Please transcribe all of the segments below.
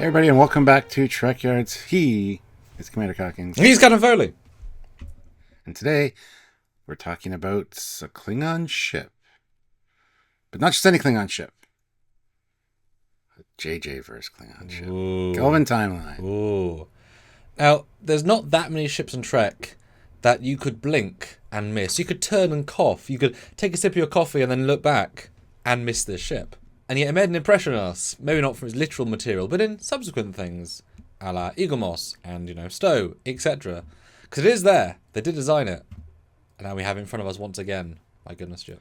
Hey everybody, and welcome back to Trekyards. He is Commander Calkins. He's Captain Foley. And today, we're talking about a Klingon ship. But not just any Klingon ship. A JJ-verse Klingon ship. Ooh. Kelvin Timeline. Ooh. Now, there's not that many ships in Trek that you could blink and miss. You could turn and cough. You could take a sip of your coffee and then look back and miss this ship. And yet it made an impression on us, maybe not from its literal material, but in subsequent things, a la Eagle Moss and, Stowe, etc. Because it is there. They did design it. And now we have it in front of us once again. My goodness, Joe.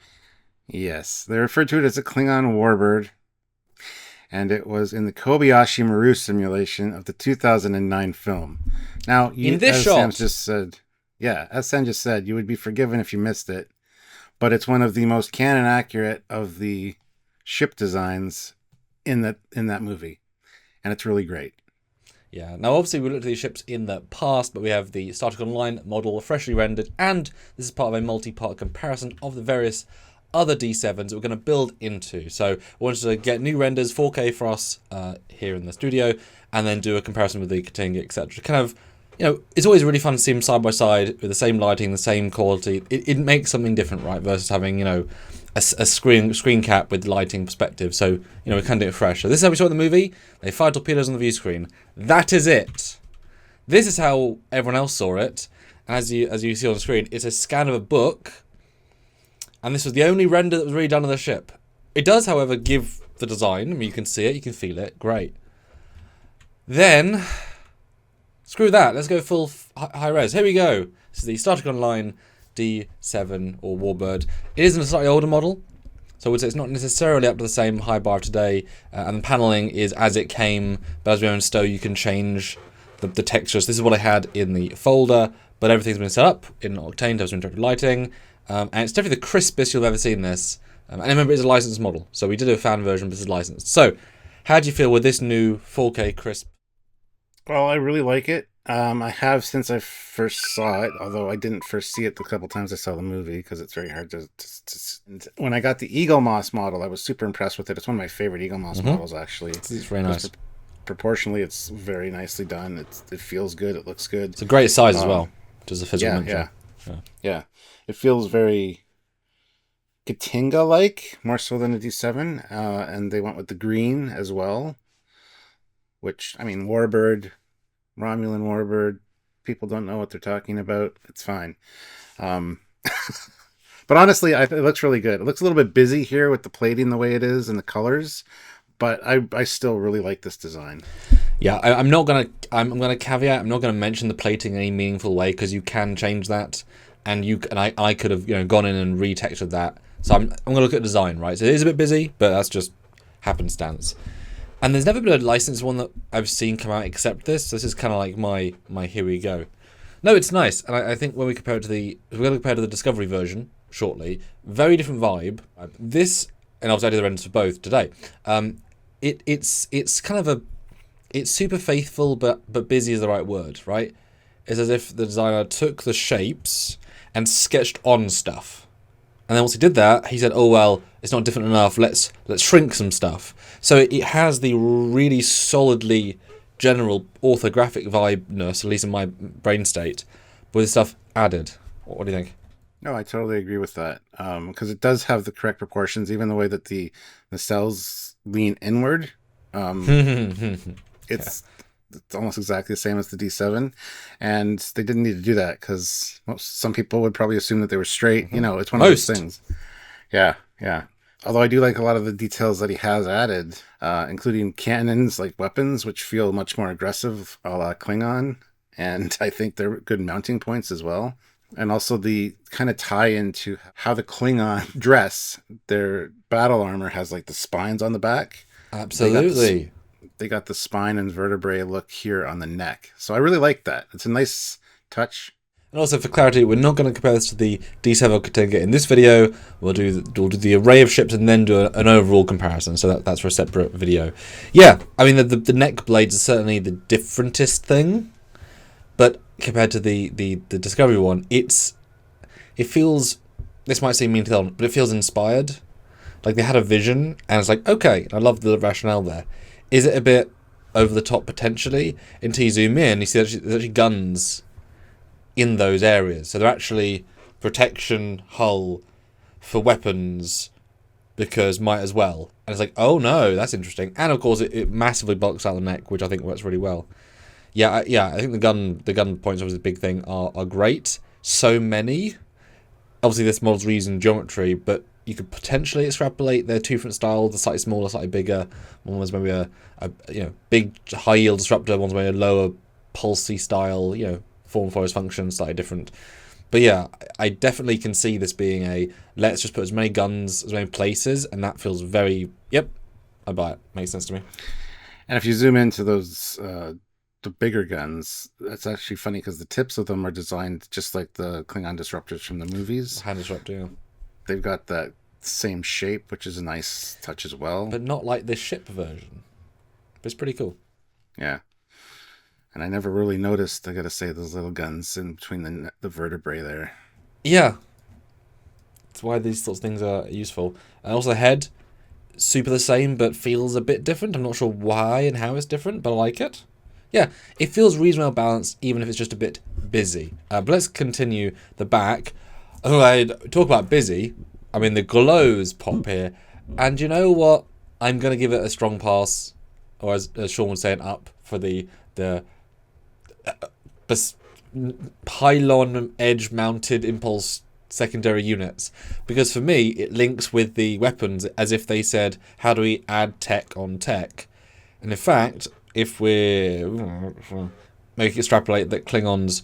Yes, they referred to it as a Klingon warbird. And it was in the Kobayashi Maru simulation of the 2009 film. Now, in this as shot, Sam just said, as Sam just said, you would be forgiven if you missed it. But it's one of the most canon accurate of the ship designs in that movie, and it's really great. Yeah, now obviously we looked at these ships in the past, but we have the Star Trek Online model freshly rendered, and this is part of a multi-part comparison of the various other D7s that we're going to build into. So I wanted to get new renders, 4K for us here in the studio, and then do a comparison with the Katinga, etc. Kind of, it's always really fun to see them side by side with the same lighting, the same quality. It makes something different, right, versus having, a screen cap with lighting perspective. So, we can do it fresh. So this is how we saw it in the movie. They fired torpedoes on the view screen. That is it. This is how everyone else saw it. As you see on the screen, it's a scan of a book. And this was the only render that was really done of the ship. It does, however, give the design. I mean, you can see it, you can feel it. Great. Then, screw that. Let's go full high res. Here we go. This is the Star Trek Online D7 or Warbird. It is in a slightly older model, so I would say it's not necessarily up to the same high bar of today, and the paneling is as it came, but as we know in Stowe, you can change the textures. This is what I had in the folder, but everything's been set up in Octane to have some interactive lighting, and it's definitely the crispest you'll ever seen this, and remember, it's a licensed model, so we did a fan version, but this is licensed. So, how do you feel with this new 4K crisp? Well, I really like it. I have since I first saw it, although I didn't first see it the couple times I saw the movie because it's very hard to. When I got the Eagle Moss model, I was super impressed with it. It's one of my favorite Eagle Moss models, actually. It's very nice. Proportionally, it's very nicely done. It feels good. It looks good. It's a great size as well, just a physical mention. Yeah. It feels very Katinga-like, more so than a D7, and they went with the green as well, which, Warbird, Romulan Warbird, people don't know what they're talking about. It's fine. But honestly, it looks really good. It looks a little bit busy here with the plating the way it is and the colors, but I still really like this design. Yeah, I'm gonna caveat. I'm not gonna mention the plating in any meaningful way because you can change that, and I could have gone in and retextured that. So I'm gonna look at design, right? So it is a bit busy, but that's just happenstance. And there's never been a licensed one that I've seen come out except this. So this is kind of like my here we go. No, it's nice, and I think when we compare it to we're going to compare it to the Discovery version shortly. Very different vibe. This, and obviously I did the renders for both today. It's kind of it's super faithful, but busy is the right word, right? It's as if the designer took the shapes and sketched on stuff. And then once he did that, he said, "Oh well, it's not different enough. Let's shrink some stuff." So it has the really solidly general orthographic vibeness, at least in my brain state, with stuff added. What do you think? No, I totally agree with that. Because it does have the correct proportions, even the way that the cells lean inward. It's almost exactly the same as the D7, and they didn't need to do that because some people would probably assume that they were straight. It's one of those things. Yeah. Although I do like a lot of the details that he has added, including cannons, like weapons, which feel much more aggressive, a la Klingon, and I think they're good mounting points as well. And also the kind of tie into how the Klingon dress, their battle armor has like the spines on the back. Absolutely. They got the spine and vertebrae look here on the neck. So I really like that. It's a nice touch. And also for clarity, we're not going to compare this to the D7 Katinga in this video. We'll do the array of ships and then do an overall comparison. So that's for a separate video. Yeah, the neck blades are certainly the differentest thing. But compared to the Discovery one, it feels, this might seem mean to them, but it feels inspired. Like they had a vision and it's like, okay, I love the rationale there. Is it a bit over the top potentially until you zoom in. You see there's actually guns in those areas, so they're actually protection hull for weapons because might as well. And it's like, oh no, that's interesting. And of course, it massively bulks out the neck, which I think works really well. I think the gun points, obviously the big thing, are great. So many. Obviously, this model's reusing geometry, but you could potentially extrapolate their two different styles, the slightly smaller, slightly bigger. One was maybe a big high yield disruptor, one's maybe a lower pulsy style, form follows function, slightly different. But yeah, I definitely can see this being a let's just put as many guns, as many places, and that feels very, yep, I buy it. Makes sense to me. And if you zoom into those the bigger guns, that's actually funny because the tips of them are designed just like the Klingon disruptors from the movies. Hand disruptor, yeah. They've got that same shape, which is a nice touch as well. But not like this ship version. But it's pretty cool. Yeah. And I never really noticed, I gotta say, those little guns in between the vertebrae there. Yeah. That's why these sorts of things are useful. And also the head, super the same, but feels a bit different. I'm not sure why and how it's different, but I like it. Yeah, it feels reasonably balanced, even if it's just a bit busy. But let's continue the back. Oh, I talk about busy. I mean, the glows pop here. And you know what? I'm going to give it a strong pass, or as Sean would say, an up for the pylon edge mounted impulse secondary units, because for me it links with the weapons as if they said, how do we add tech on tech? And in fact, if we make extrapolate that Klingons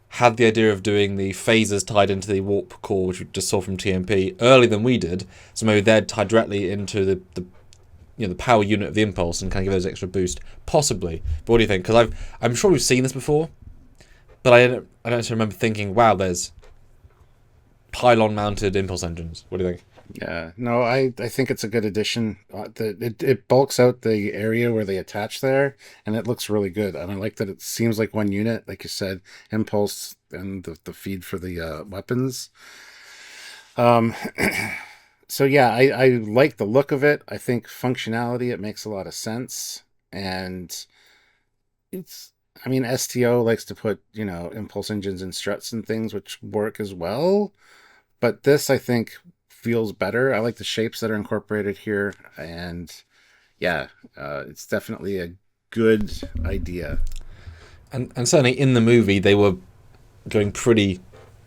had the idea of doing the phasers tied into the warp core, which we just saw from TMP, earlier than we did, so maybe they're tied directly into the power unit of the impulse and kind of give those extra boost, possibly. But what do you think? Because I'm sure we've seen this before, but I don't actually remember thinking, wow, there's pylon-mounted impulse engines. What do you think? Yeah, no, I think it's a good addition. It bulks out the area where they attach there, and it looks really good. And I like that it seems like one unit, like you said, impulse and the feed for the weapons. So yeah, I like the look of it. I think functionality, it makes a lot of sense. And STO likes to put, impulse engines and struts and things which work as well. But this, I think, feels better. I like the shapes that are incorporated here. And yeah, it's definitely a good idea. And certainly in the movie, they were going pretty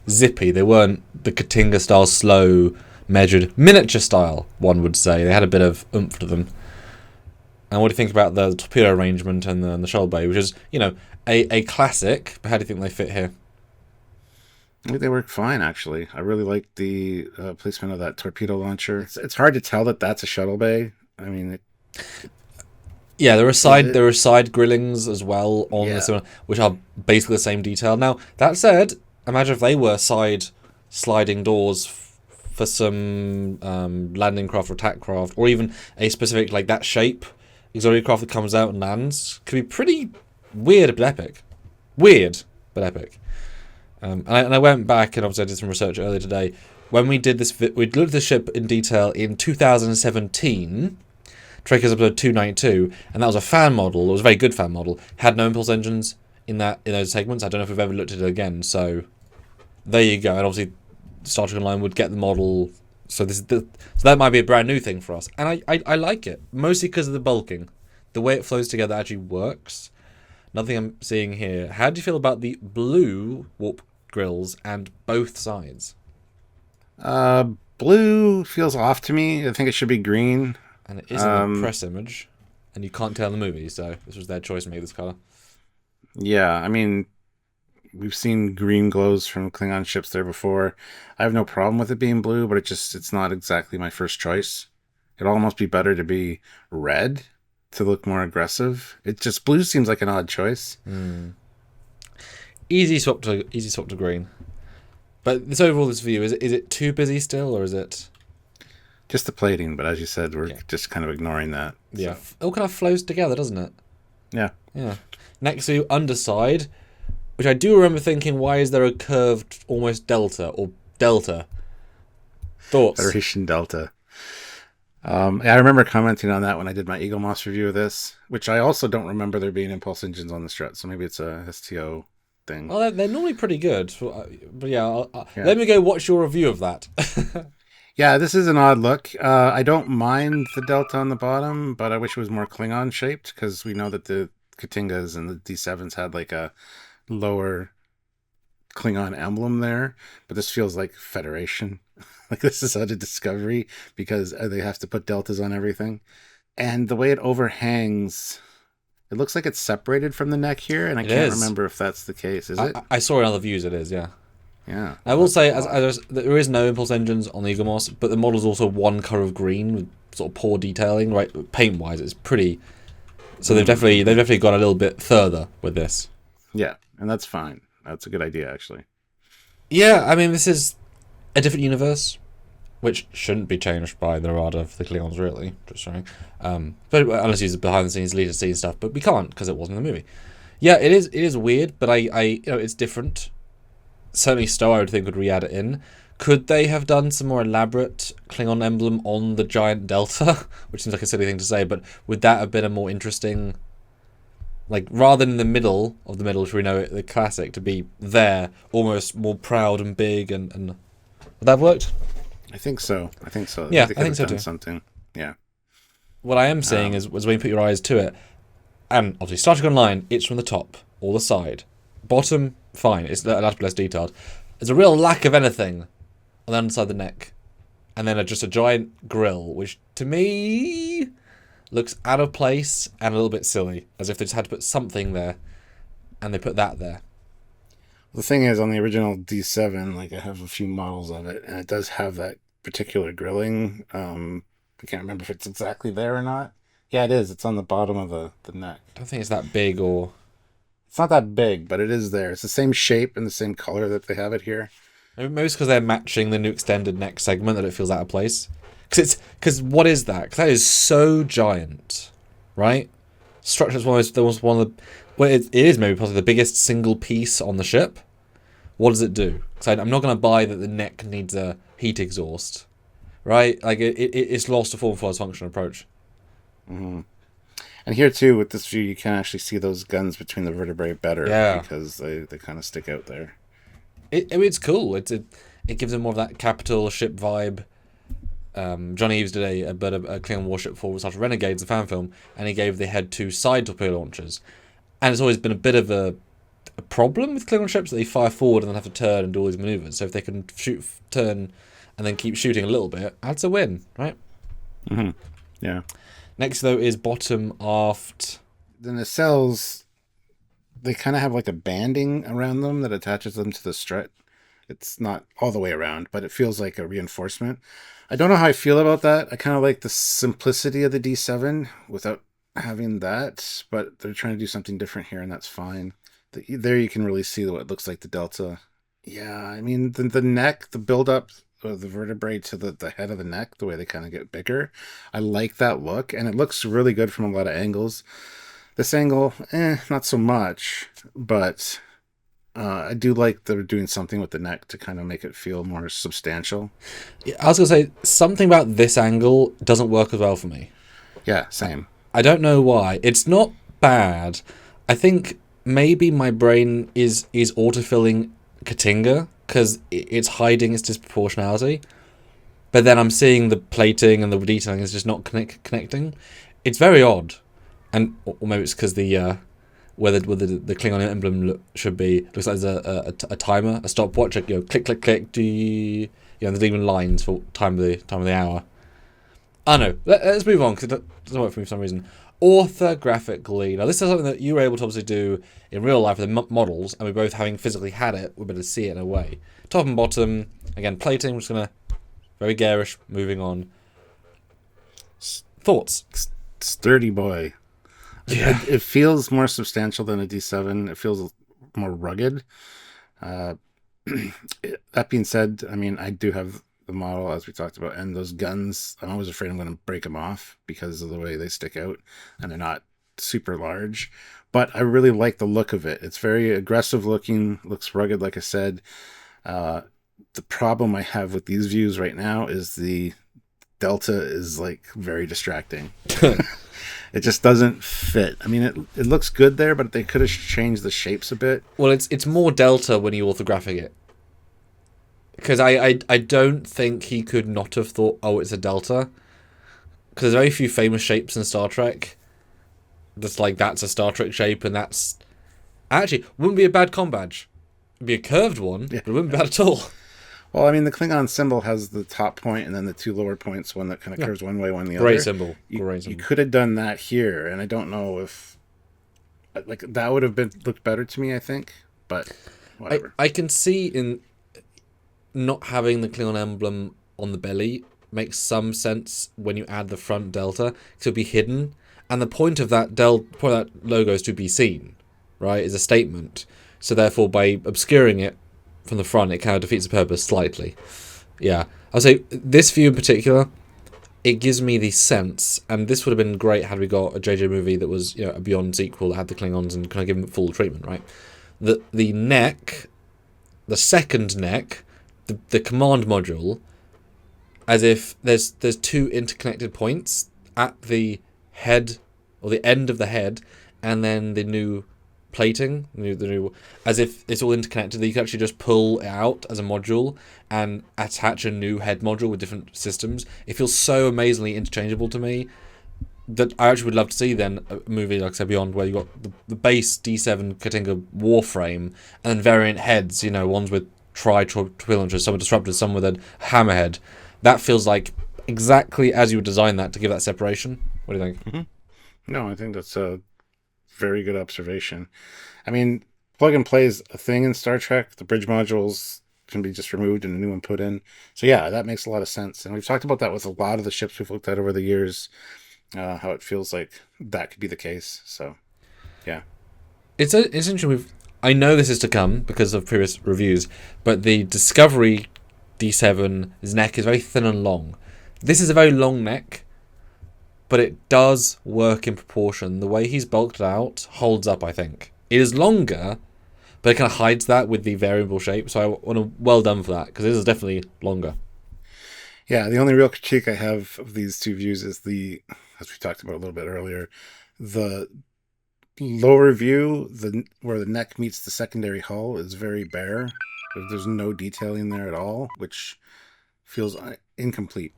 zippy. They weren't the Katinga style slow, measured, miniature style, one would say. They had a bit of oomph to them. And what do you think about the torpedo arrangement and the shell bay, which is, a classic, but how do you think they fit here? I think they work fine, actually. I really like the placement of that torpedo launcher. It's hard to tell that that's a shuttle bay. I mean, yeah, there are side grillings as well on this one, which are basically the same detail. Now, that said, imagine if they were side sliding doors for some landing craft or attack craft, or even a specific, like that shape, auxiliary craft that comes out and lands. Could be pretty weird but epic. Weird but epic. And I went back and obviously I did some research earlier today. When we did this, we looked at the ship in detail in 2017, Trekyards episode 292, and that was a fan model. It was a very good fan model. Had no impulse engines in those segments. I don't know if we've ever looked at it again. So there you go. And obviously, Star Trek Online would get the model. So so that might be a brand new thing for us. And I like it, mostly because of the bulking. The way it flows together actually works. Nothing I'm seeing here. How do you feel about the blue warp grills and both sides? Blue feels off to me. I think it should be green. And it is in the press image, and you can't tell in the movie, so this was their choice to make this color. Yeah, I mean, we've seen green glows from Klingon ships there before. I have no problem with it being blue, but it's not exactly my first choice. It'd almost be better to be red to look more aggressive. Blue seems like an odd choice. Easy swap to green. But this view, is it too busy still, or is it just the plating? But as you said, we're just kind of ignoring that. Yeah, so. It all kind of flows together, doesn't it? Yeah. Next to underside, which I do remember thinking, why is there a curved almost delta or delta? Thoughts? Federation delta. I remember commenting on that when I did my Eagle Moss review of this, which I also don't remember there being impulse engines on the strut, so maybe it's a STO thing. Well, they're normally pretty good. But yeah, Yeah. let me go watch your review of that. Yeah, this is an odd look. I don't mind the delta on the bottom, but I wish it was more Klingon shaped, because we know that the Katingas and the D7s had like a lower Klingon emblem there, but this feels like Federation. Like this is out of Discovery, because they have to put deltas on everything. And the way it overhangs, it looks like it's separated from the neck here, and I can't remember if that's the case. Is it? I saw in other views it is, yeah. Yeah. I will say, there is no impulse engines on the Eagle Moss, but the model's also one color of green with sort of poor detailing, right? Paint-wise, it's pretty. So they've definitely gone a little bit further with this. Yeah, and that's fine. That's a good idea, actually. Yeah, I mean, this is a different universe, which shouldn't be changed by the errata for the Klingons, really. Just showing. But unless it's behind the scenes, leader scene stuff, but we can't because it wasn't in the movie. Yeah, it is weird, but it's different. Certainly Stowe, I would think, would re-add it in. Could they have done some more elaborate Klingon emblem on the giant delta? Which seems like a silly thing to say, but would that have been a more interesting... Like, rather than in the middle of the middle, which we know it, the classic, to be there, almost more proud and big, and would that have worked? I think so. Yeah, I think so too. Something. Yeah. What I am saying is when you put your eyes to it, and obviously starting online, it's from the top or the side. Bottom, fine, it's a lot less detailed. There's a real lack of anything on the underside of the neck. And then just a giant grill, which to me looks out of place and a little bit silly, as if they just had to put something there, and they put that there. The thing is, on the original D7, like I have a few models of it, and it does have that particular grilling. I can't remember if it's exactly there or not. Yeah, it is. It's on the bottom of the neck. I don't think it's that big, or... It's not that big, but it is there. It's the same shape and the same color that they have it here. Maybe it's because they're matching the new extended neck segment that it feels out of place. Because what is that? Because that is so giant, right? Structure's one of the... Well, it is maybe possibly the biggest single piece on the ship. What does it do? Because I'm not going to buy that the neck needs a heat exhaust, right? Like, it's lost a form for its function approach. Mm-hmm. And here, too, with this view, you can actually see those guns between the vertebrae better. Yeah. Because they kind of stick out there. It's cool. It gives them more of that capital ship vibe. John Eves did a Klingon warship for Star Trek Renegades, the fan film, and he gave the head 2 side torpedo launchers. And it's always been a bit of a problem with Klingon ships that they fire forward and then have to turn and do all these maneuvers. So if they can shoot, turn, and then keep shooting a little bit, that's a win, right? Mm-hmm. Yeah. Next, though, is bottom aft. The nacelles, they kind of have like a banding around them that attaches them to the strut. It's not all the way around, but it feels like a reinforcement. I don't know how I feel about that. I kind of like the simplicity of the D7 without having that, but they're trying to do something different here, and that's fine. There you can really see what it looks like, the delta. Yeah, I mean, the neck, the build-up of the vertebrae to the head of the neck, the way they kind of get bigger. I like that look, and it looks really good from a lot of angles. This angle, not so much, but I do like they're doing something with the neck to kind of make it feel more substantial. Yeah, I was going to say, something about this angle doesn't work as well for me. Yeah, same. I don't know why. It's not bad. I think maybe my brain is autofilling Katinga because it's hiding its disproportionality. But then I'm seeing the plating and the detailing is just not connecting. It's very odd. And or maybe it's because the where the Klingon emblem should be looks like there's a timer, a stopwatch, like, click click click. The demon lines for time of the hour. I don't know. Let's move on because it doesn't work for me for some reason. Orthographically, now this is something that you were able to obviously do in real life with the models, and we both having physically had it, we're able to see it in a way. Top and bottom, again plating. We're just gonna very garish. Moving on. Thoughts? Sturdy boy. Yeah. It feels more substantial than a D7. It feels more rugged. That being said, I mean, I do have the model, as we talked about, and those guns, I'm always afraid I'm going to break them off because of the way they stick out, and they're not super large. But I really like the look of it. It's very aggressive looking, looks rugged, like I said. The problem I have with these views right now is the delta is like very distracting. It just doesn't fit. I mean, it looks good there, but they could have changed the shapes a bit. Well, it's more delta when you orthographic it. Because I don't think he could not have thought, oh, it's a delta. Because there's very few famous shapes in Star Trek. That's a Star Trek shape, and that's... Actually, wouldn't be a bad comm badge. It'd be a curved one, but it wouldn't be bad at all. Well, I mean, the Klingon symbol has the top point and then the two lower points, one that kind of curves one way, one the other. Great symbol. You could have done that here, and I don't know if... Like, that would have looked better to me, I think, but whatever. I can see in not having the Klingon emblem on the belly makes some sense when you add the front delta to be hidden, and the point of that logo is to be seen, right? Is a statement. So therefore, by obscuring it from the front, it kind of defeats the purpose slightly. Yeah, I'll say this view in particular, it gives me the sense, and this would have been great had we got a JJ movie that was, you know, a Beyond sequel that had the Klingons and kind of give them full treatment, right? The neck, the second neck, the command module, as if there's two interconnected points at the head or the end of the head, and then the new plating, the new, as if it's all interconnected. That you can actually just pull it out as a module and attach a new head module with different systems. It feels so amazingly interchangeable to me that I actually would love to see then a movie like, say, Beyond, where you got the base D7 Katinga warframe and then variant heads. You know, ones with twin launchers, some with disruptors, some with a hammerhead. That feels like exactly as you would design that to give that separation. What do you think? Mm-hmm. No, I think that's a very good observation. I mean, plug and play is a thing in Star Trek. The bridge modules can be just removed and a new one put in. So yeah, that makes a lot of sense. And we've talked about that with a lot of the ships we've looked at over the years, how it feels like that could be the case. So yeah. It's interesting. I know this is to come because of previous reviews, but the Discovery D7's neck is very thin and long. This is a very long neck, but it does work in proportion. The way he's bulked it out holds up, I think. It is longer, but it kind of hides that with the variable shape. So I want to well done for that, because this is definitely longer. Yeah, the only real critique I have of these two views is as we talked about a little bit earlier, the lower view, where the neck meets the secondary hull, is very bare. There's no detailing there at all, which feels incomplete.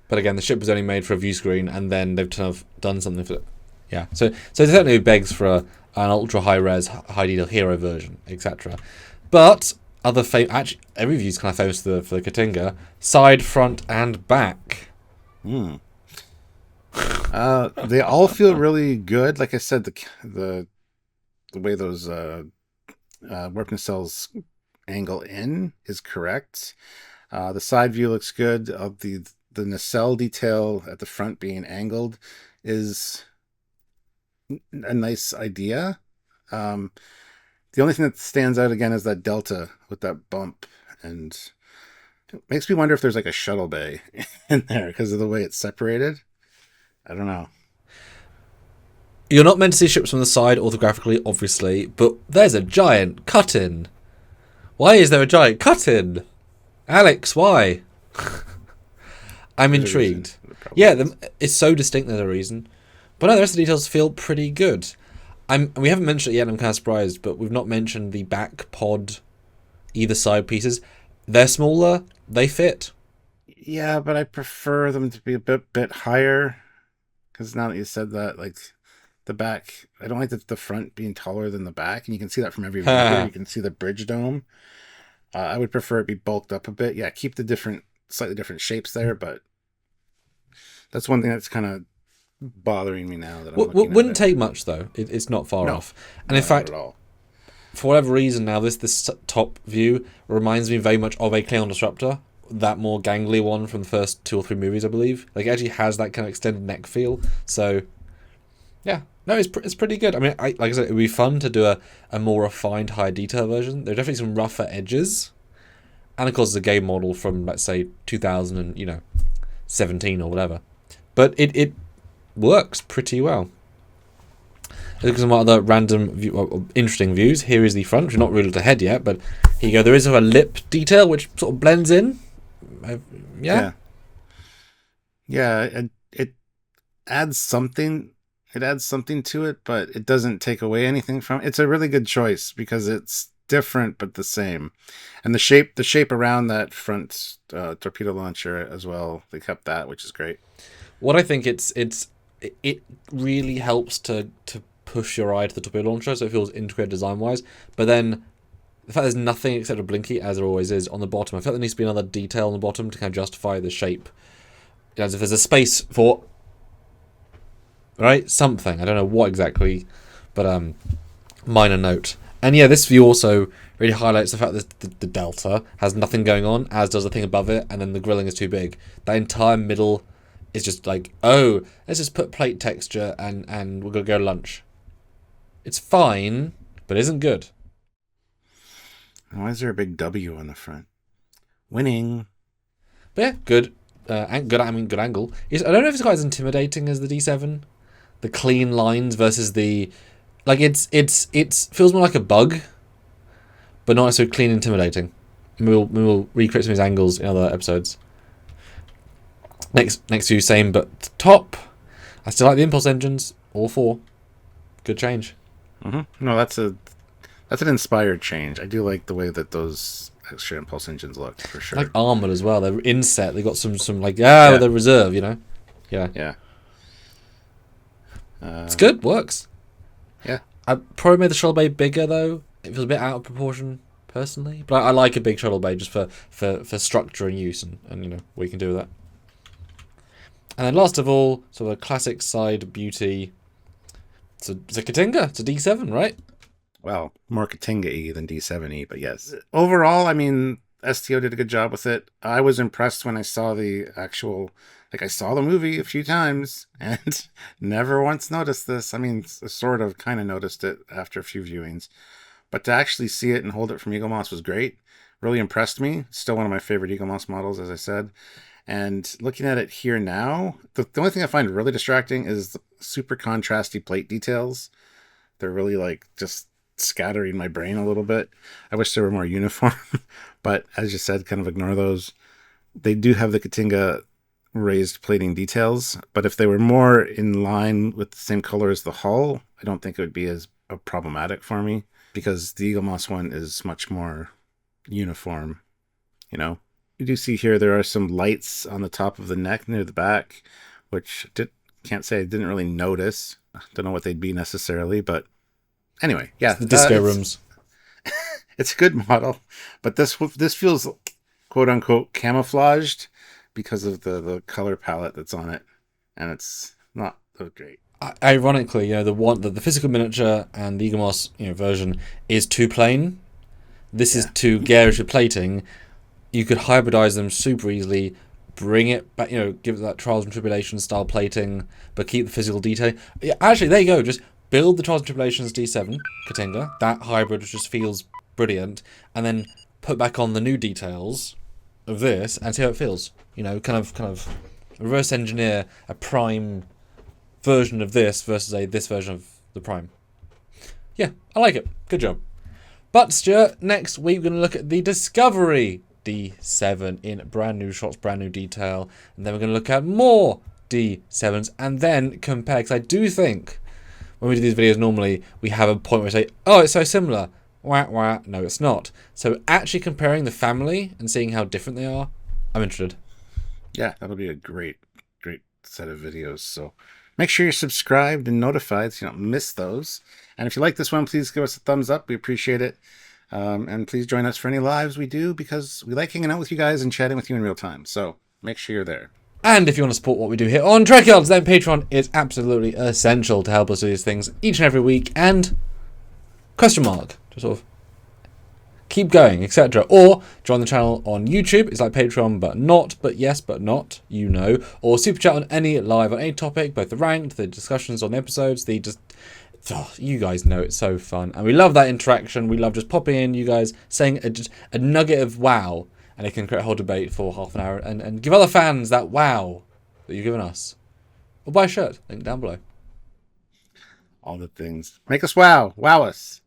But again, the ship was only made for a view screen, and then they've kind of done something for it. Yeah, so it certainly begs for an ultra high res, high detail hero version, etc. But actually, every view's kind of famous for the Katinga, side, front, and back. They all feel really good. Like I said, the way those warp nacelles angle in is correct. The side view looks good. The nacelle detail at the front being angled is a nice idea. The only thing that stands out again is that delta with that bump, and it makes me wonder if there's like a shuttle bay in there because of the way it's separated. I don't know. You're not meant to see ships from the side orthographically, obviously, but there's a giant cut-in. Why is there a giant cut-in? Alex, why? I'm intrigued. Yeah, it's so distinct, there's a reason. But no, the rest of the details feel pretty good. We haven't mentioned it yet, and I'm kind of surprised, but we've not mentioned the back pod, either side pieces. They're smaller, they fit. Yeah, but I prefer them to be a bit higher, because now that you said that, like, the back, I don't like the front being taller than the back, and you can see that from every video. You can see the bridge dome. I would prefer it be bulked up a bit. Yeah, keep the slightly different shapes there, but that's one thing that's kind of bothering me now. That wouldn't take much though. It's not far off, and in fact, for whatever reason, now this top view reminds me very much of a Klingon disruptor, that more gangly one from the first 2 or 3 movies, I believe. Like, it actually has that kind of extended neck feel. So, yeah, no, it's pretty good. I mean, like I said, it would be fun to do a more refined, high detail version. There are definitely some rougher edges. And of course, it's a game model from, let's say, 2017 or whatever. But it works pretty well. Look at some other random interesting views. Here is the front. We're not really looked ahead yet, but here you go. There is a lip detail which sort of blends in. Yeah. Yeah, it adds something. It adds something to it, but it doesn't take away anything from it. It's a really good choice because it's different but the same. And the shape around that front torpedo launcher as well, they kept that, which is great. What I think it really helps to push your eye to the torpedo launcher, so it feels integrated design wise. But then the fact there's nothing except a blinky, as there always is, on the bottom. I feel like there needs to be another detail on the bottom to kind of justify the shape. As if there's a space for, right, something. I don't know what exactly, but minor note. And yeah, this view also really highlights the fact that the delta has nothing going on, as does the thing above it, and then the grilling is too big. That entire middle is just like, oh, let's just put plate texture and we're going to go lunch. It's fine, but isn't good. Why is there a big W on the front? Winning. But yeah, good. Good angle. I don't know if it's quite as intimidating as the D7. The clean lines versus the, like, it's feels more like a bug, but not so clean, intimidating. We'll recreate some of these angles in other episodes. Next view, same but top. I still like the impulse engines, all four. Good change. Mm-hmm. No, that's an inspired change. I do like the way that those extra impulse engines look, for sure. Like armored as well. They're inset. They got some like the reserve, you know. Yeah. Yeah. It's good. Works. Yeah. I probably made the shuttle bay bigger though. It feels a bit out of proportion personally, but I like a big shuttle bay just for structure and use and you know what you can do with that. And then last of all, sort of a classic side beauty. It's a Katinga. It's a D7, right? Well, more Katinga-y than D7-y, but yes. Overall, I mean, STO did a good job with it. I was impressed when I saw the actual, like, I saw the movie a few times and never once noticed this. I mean, sort of kind of noticed it after a few viewings. But to actually see it and hold it from Eagle Moss was great. Really impressed me. Still one of my favorite Eagle Moss models, as I said. And looking at it here now, the only thing I find really distracting is the super contrasty plate details. They're really like just scattering my brain a little bit. I wish they were more uniform, but as you said, kind of ignore those. They do have the Katinga raised plating details, but if they were more in line with the same color as the hull, I don't think it would be as problematic for me because the Eagle Moss one is much more uniform, you know. You do see here there are some lights on the top of the neck near the back, which can't say I didn't really notice. Don't know what they'd be necessarily, but anyway, yeah. It's the disco rooms. It's a good model, but this feels quote unquote camouflaged because of the color palette that's on it, and it's not so great. Ironically, you know, the physical miniature and the Eagle Moss, you know, version is too plain. This is too garish with plating. You could hybridize them super easily, bring it back, you know, give it that Trials and Tribulations style plating, but keep the physical detail. Yeah, actually, there you go. Just build the Trials and Tribulations D7 Katinga. That hybrid just feels brilliant, and then put back on the new details of this and see how it feels. You know, kind of reverse engineer a Prime version of this versus this version of the Prime. Yeah, I like it. Good job. But Stuart, next week we're going to look at the Discovery D7 in brand new shots, brand new detail, and then we're going to look at more D7s and then compare, because I do think when we do these videos normally we have a point where we say, oh, it's so similar. Wah, wah. No, it's not. So actually comparing the family and seeing how different they are, I'm interested. Yeah, that'll be a great set of videos. So make sure you're subscribed and notified so you don't miss those. And if you like this one, please give us a thumbs up. We appreciate it. And please join us for any lives we do because we like hanging out with you guys and chatting with you in real time. So make sure you're there. And if you want to support what we do here on Trekyards, then Patreon is absolutely essential to help us do these things each and every week. And question mark to sort of keep going, etc. Or join the channel on YouTube. It's like Patreon, but not, but yes, but not, you know. Or super chat on any live on any topic, both the ranked, the discussions on the episodes, the just. Oh, you guys know it's so fun, and we love that interaction. We love just popping in, you guys saying just a nugget of wow, and it can create a whole debate for half an hour and give other fans that wow that you've given us. Or buy a shirt, link down below. All the things. Make us wow us.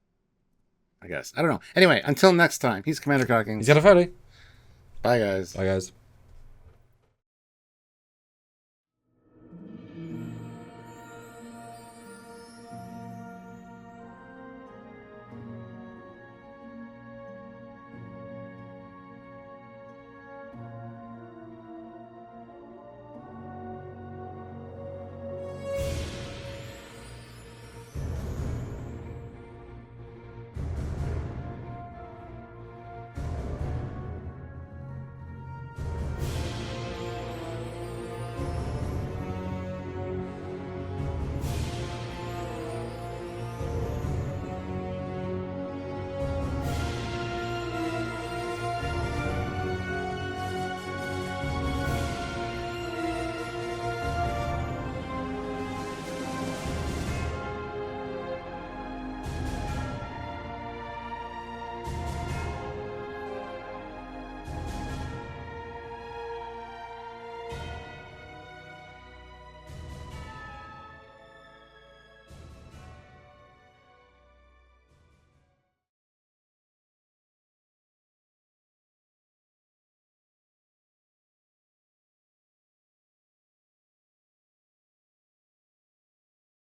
I guess. I don't know. Anyway, until next time, he's Commander Cockings. He's got a Foley. Bye, guys. Bye, guys.